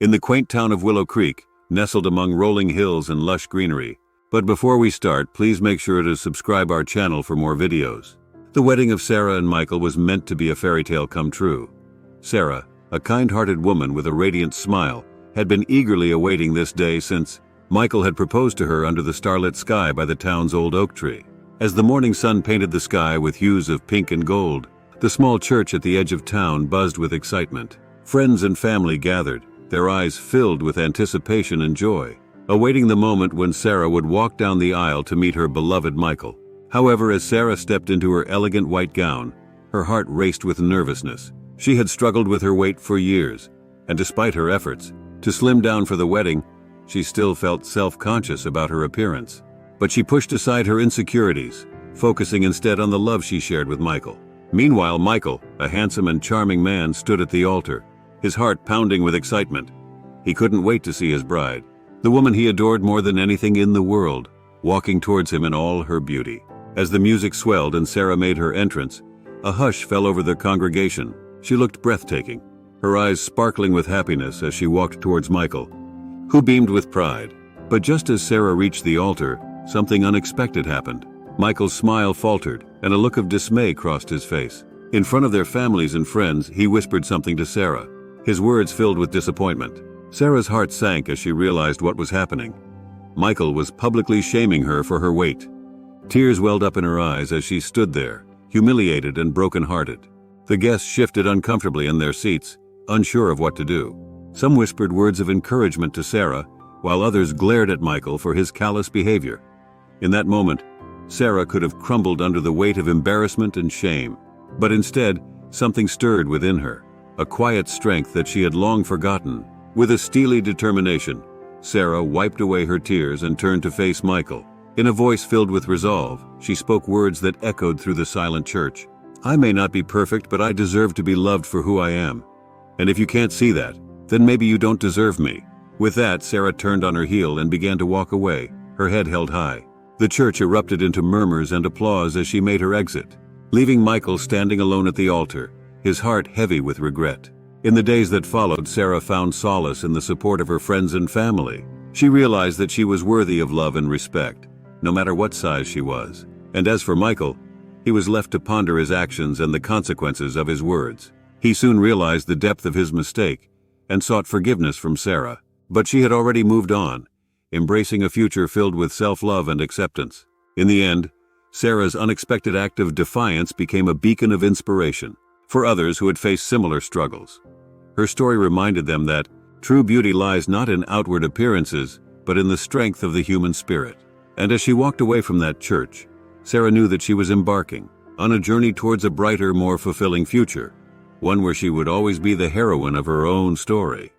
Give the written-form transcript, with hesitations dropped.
in the quaint town of Willow Creek, nestled among rolling hills and lush greenery. But before we start, please make sure to subscribe our channel for more videos. The wedding of Sarah and Michael was meant to be a fairy tale come true. Sarah, a kind-hearted woman with a radiant smile, had been eagerly awaiting this day since Michael had proposed to her under the starlit sky by the town's old oak tree. As the morning sun painted the sky with hues of pink and gold, the small church at the edge of town buzzed with excitement. Friends and family gathered, their eyes filled with anticipation and joy, awaiting the moment when Sarah would walk down the aisle to meet her beloved Michael. However, as Sarah stepped into her elegant white gown, her heart raced with nervousness. She had struggled with her weight for years, and despite her efforts to slim down for the wedding, she still felt self-conscious about her appearance. But she pushed aside her insecurities, focusing instead on the love she shared with Michael. Meanwhile, Michael, a handsome and charming man, stood at the altar, his heart pounding with excitement. He couldn't wait to see his bride, the woman he adored more than anything in the world, walking towards him in all her beauty. As the music swelled and Sarah made her entrance, a hush fell over the congregation. She looked breathtaking, her eyes sparkling with happiness as she walked towards Michael, who beamed with pride. But just as Sarah reached the altar, something unexpected happened. Michael's smile faltered, and a look of dismay crossed his face. In front of their families and friends, he whispered something to Sarah, his words filled with disappointment. Sarah's heart sank as she realized what was happening. Michael was publicly shaming her for her weight. Tears welled up in her eyes as she stood there, humiliated and broken-hearted. The guests shifted uncomfortably in their seats, unsure of what to do. Some whispered words of encouragement to Sarah, while others glared at Michael for his callous behavior. In that moment, Sarah could have crumbled under the weight of embarrassment and shame. But instead, something stirred within her, a quiet strength that she had long forgotten. With a steely determination, Sarah wiped away her tears and turned to face Michael. In a voice filled with resolve, she spoke words that echoed through the silent church. "I may not be perfect, but I deserve to be loved for who I am. And if you can't see that, then maybe you don't deserve me." With that, Sarah turned on her heel and began to walk away, her head held high. The church erupted into murmurs and applause as she made her exit, leaving Michael standing alone at the altar, his heart heavy with regret. In the days that followed, Sarah found solace in the support of her friends and family. She realized that she was worthy of love and respect, no matter what size she was. And as for Michael, he was left to ponder his actions and the consequences of his words. He soon realized the depth of his mistake and sought forgiveness from Sarah. But she had already moved on, embracing a future filled with self-love and acceptance. In the end, Sarah's unexpected act of defiance became a beacon of inspiration for others who had faced similar struggles. Her story reminded them that true beauty lies not in outward appearances, but in the strength of the human spirit. And as she walked away from that church, Sarah knew that she was embarking on a journey towards a brighter, more fulfilling future, one where she would always be the heroine of her own story.